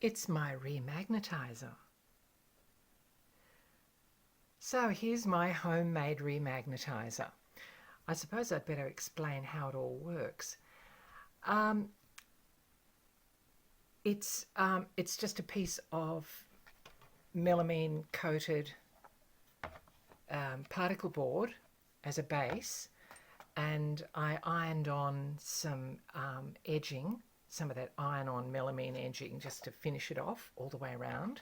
It's my re-magnetizer. So here's my homemade re-magnetizer. I suppose I'd better explain how it all works. Um, it's just a piece of melamine coated particle board as a base, and I ironed on some edging, some of that iron-on melamine edging, just to finish it off all the way around.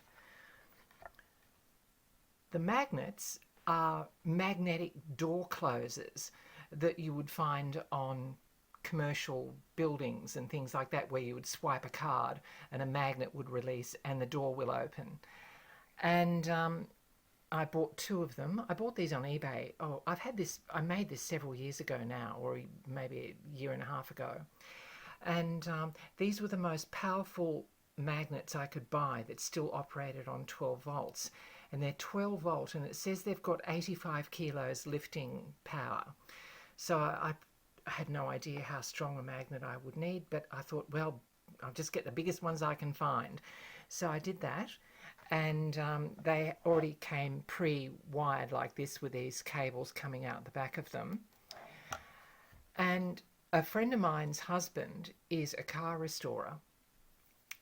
The magnets are magnetic door closers that you would find on commercial buildings and things like that, where you would swipe a card and a magnet would release and the door will open. And I bought two of them. I bought these on eBay. Oh, I made this several years ago now, or maybe a year and a half ago. And these were the most powerful magnets I could buy that still operated on 12 volts. And they're 12 volt, and it says they've got 85 kilos lifting power. So I had no idea how strong a magnet I would need, but I thought, well, I'll just get the biggest ones I can find. So I did that, and they already came pre-wired like this, with these cables coming out the back of them. And a friend of mine's husband is a car restorer,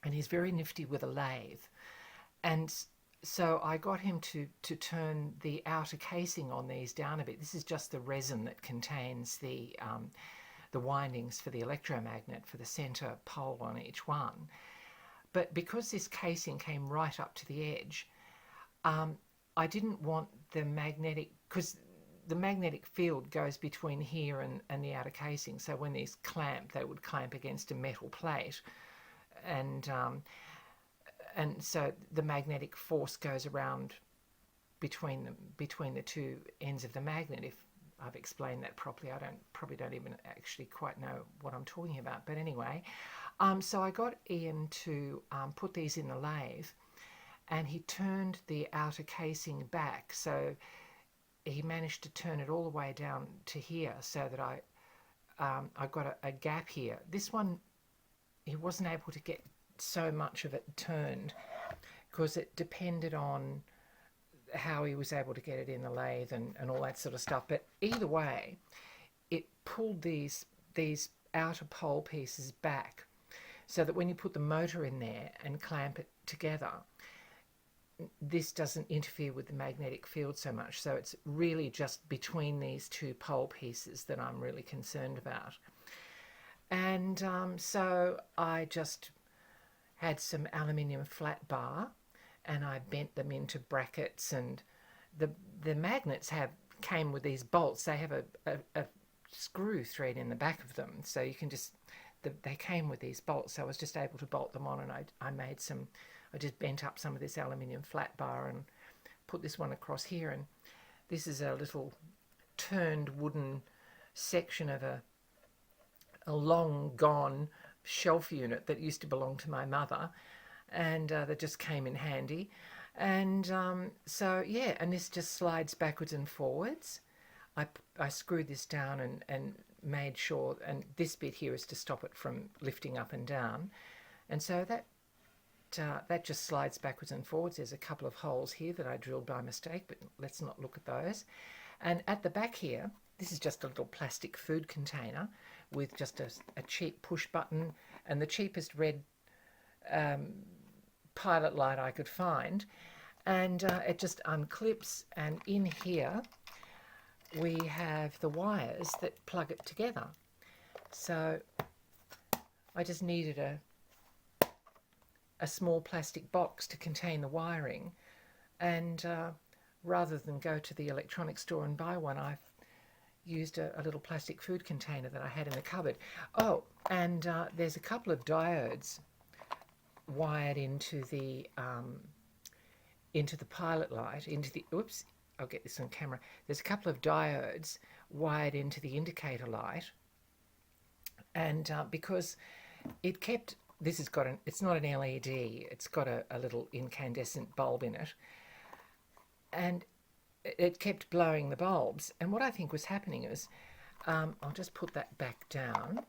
and he's very nifty with a lathe. And so I got him to turn the outer casing on these down a bit. This is just the resin that contains the windings for the electromagnet for the centre pole on each one. But because this casing came right up to the edge, I didn't want the magnetic, because the magnetic field goes between here and the outer casing. So when these clamp, they would clamp against a metal plate, and so the magnetic force goes around between the two ends of the magnet. If I've explained that properly, I probably don't even actually quite know what I'm talking about. But anyway, so I got Ian to put these in the lathe, and he turned the outer casing back. So he managed to turn it all the way down to here, so that I got a gap here. This one, he wasn't able to get so much of it turned, because it depended on how he was able to get it in the lathe and all that sort of stuff. But either way, it pulled these outer pole pieces back, so that when you put the motor in there and clamp it together, this doesn't interfere with the magnetic field so much. So it's really just between these two pole pieces that I'm really concerned about. And so I just had some aluminium flat bar, and I bent them into brackets, and the magnets came with these bolts. They have a screw thread in the back of them, so you can just, they came with these bolts, so I was just able to bolt them on. And I just bent up some of this aluminium flat bar and put this one across here. And this is a little turned wooden section of a long gone shelf unit that used to belong to my mother, and that just came in handy. And so yeah, and this just slides backwards and forwards. I screwed this down and made sure, and this bit here is to stop it from lifting up and down, and so that just slides backwards and forwards. There's a couple of holes here that I drilled by mistake, but let's not look at those. And at the back here, this is just a little plastic food container with just a cheap push button and the cheapest red pilot light I could find. And it just unclips, and in here we have the wires that plug it together. So I just needed a small plastic box to contain the wiring, and rather than go to the electronics store and buy one, I've used a little plastic food container that I had in the cupboard. Oh, and there's a couple of diodes wired into the pilot light, oops, I'll get this on camera. There's a couple of diodes wired into the indicator light, and because it kept, it's not an LED, it's got a little incandescent bulb in it, and it kept blowing the bulbs. And what I think was happening is, I'll just put that back down.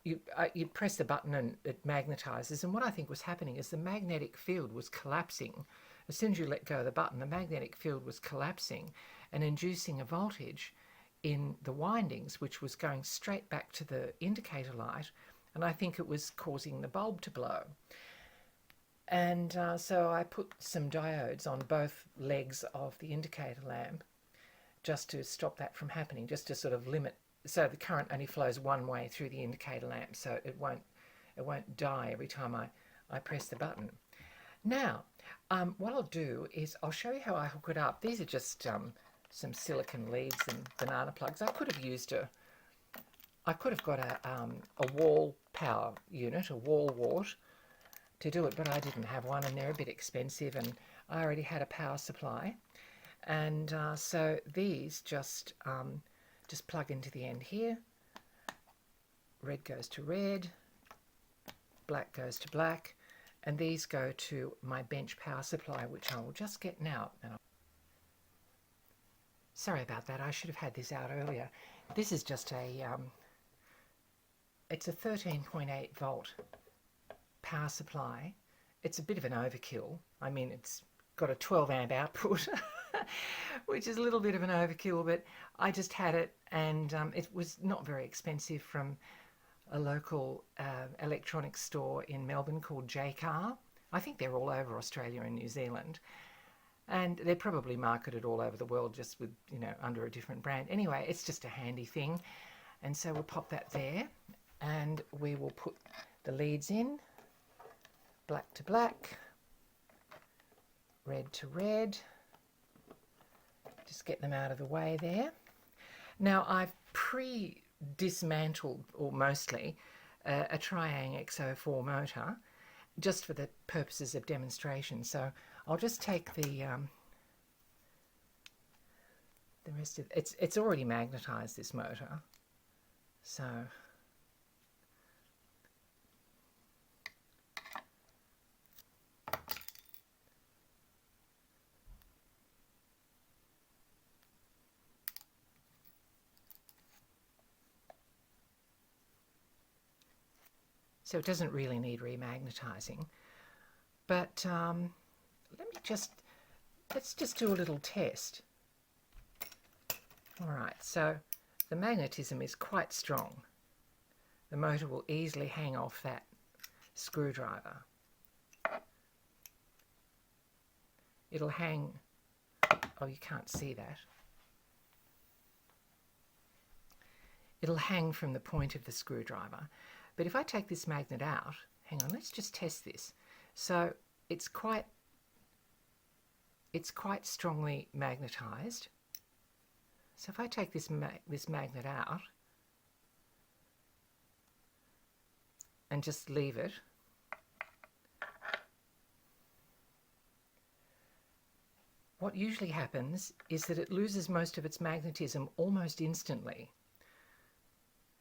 you press the button and it magnetizes. And what I think was happening is the magnetic field was collapsing. As soon as you let go of the button, the magnetic field was collapsing and inducing a voltage in the windings, which was going straight back to the indicator light. And I think it was causing the bulb to blow. And so I put some diodes on both legs of the indicator lamp just to stop that from happening, just to sort of limit, so the current only flows one way through the indicator lamp, so it won't die every time I press the button. Now, what I'll do is I'll show you how I hook it up. These are just some silicon leads and banana plugs. I could have got a wall power unit, a wall wart, to do it, but I didn't have one, and they're a bit expensive, and I already had a power supply. And so these just plug into the end here. Red goes to red, black goes to black, and these go to my bench power supply, which I will just get now. Sorry about that, I should have had this out earlier. This is just it's a 13.8 volt power supply. It's a bit of an overkill. I mean, it's got a 12 amp output, which is a little bit of an overkill, but I just had it, and it was not very expensive, from a local electronics store in Melbourne called JCar. I think they're all over Australia and New Zealand, and they're probably marketed all over the world, just with, you know, under a different brand. Anyway, it's just a handy thing, and so we'll pop that there, and we will put the leads in, black to black, red to red. Just get them out of the way there. Now I've dismantled, or mostly, a Triang XO4 motor, just for the purposes of demonstration. So I'll just take the rest of it's already magnetized, this motor. So it doesn't really need remagnetizing. But let's just do a little test. All right, so the magnetism is quite strong. The motor will easily hang off that screwdriver. It'll hang, oh, you can't see that. It'll hang from the point of the screwdriver. But if I take this magnet out, hang on, let's just test this. So it's quite strongly magnetized. So if I take this magnet out and just leave it, what usually happens is that it loses most of its magnetism almost instantly.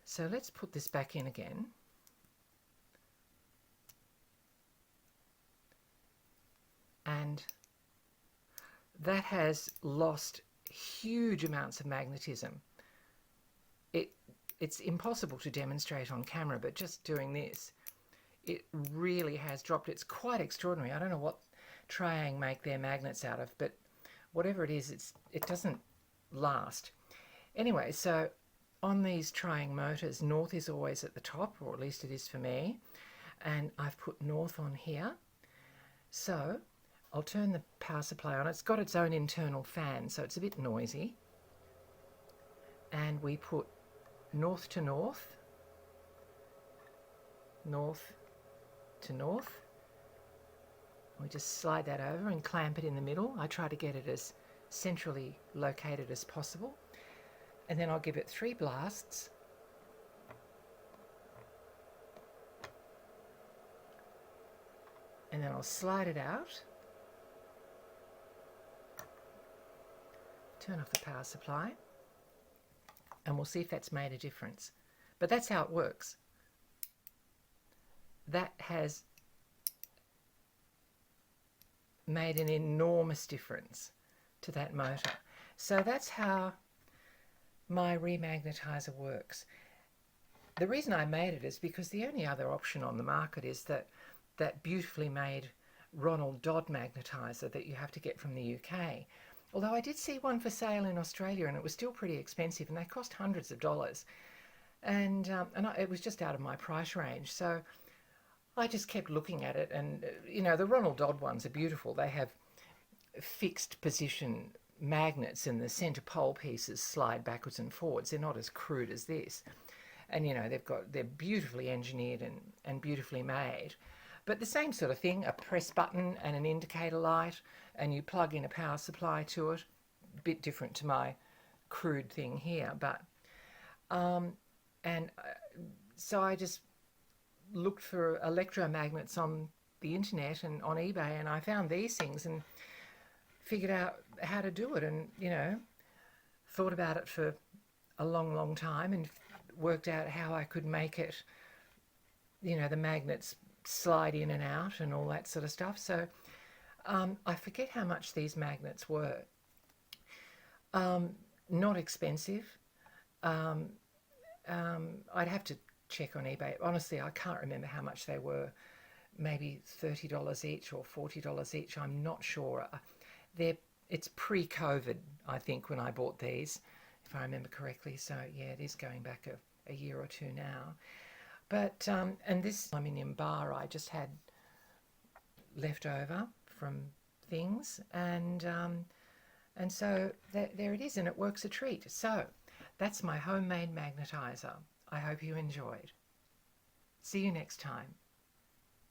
So let's put this back in again. And that has lost huge amounts of magnetism. It's impossible to demonstrate on camera, but just doing this, it really has dropped. It's quite extraordinary. I don't know what Triang make their magnets out of, but whatever it is, it doesn't last. Anyway, so on these Triang motors, north is always at the top, or at least it is for me, and I've put north on here. So I'll turn the power supply on. It's got its own internal fan, so it's a bit noisy. And we put north to north, north to north. We just slide that over and clamp it in the middle. I try to get it as centrally located as possible. And then I'll give it 3 blasts. And then I'll slide it out. Turn off the power supply, and we'll see if that's made a difference. But that's how it works. That has made an enormous difference to that motor. So that's how my re-magnetizer works. The reason I made it is because the only other option on the market is that beautifully made Ronald Dodd magnetizer that you have to get from the UK. Although I did see one for sale in Australia and it was still pretty expensive and they cost hundreds of dollars. And it was just out of my price range. So I just kept looking at it. And, the Ronald Dodd ones are beautiful. They have fixed position magnets and the centre pole pieces slide backwards and forwards. They're not as crude as this. And, they're beautifully engineered and beautifully made. But the same sort of thing, a press button and an indicator light, and you plug in a power supply to it. A bit different to my crude thing here, but and so I just looked for electromagnets on the internet and on eBay, and I found these things and figured out how to do it, and thought about it for a long, long time, and worked out how I could make it. The magnets slide in and out and all that sort of stuff. So I forget how much these magnets were. Not expensive. Um, I'd have to check on eBay. Honestly, I can't remember how much they were. Maybe $30 each or $40 each. I'm not sure. It's pre-COVID, I think, when I bought these, if I remember correctly. So yeah, it is going back a year or two now. But and this aluminium bar I just had left over from things, and so there it is, and it works a treat. So that's my homemade magnetizer. I hope you enjoyed. See you next time.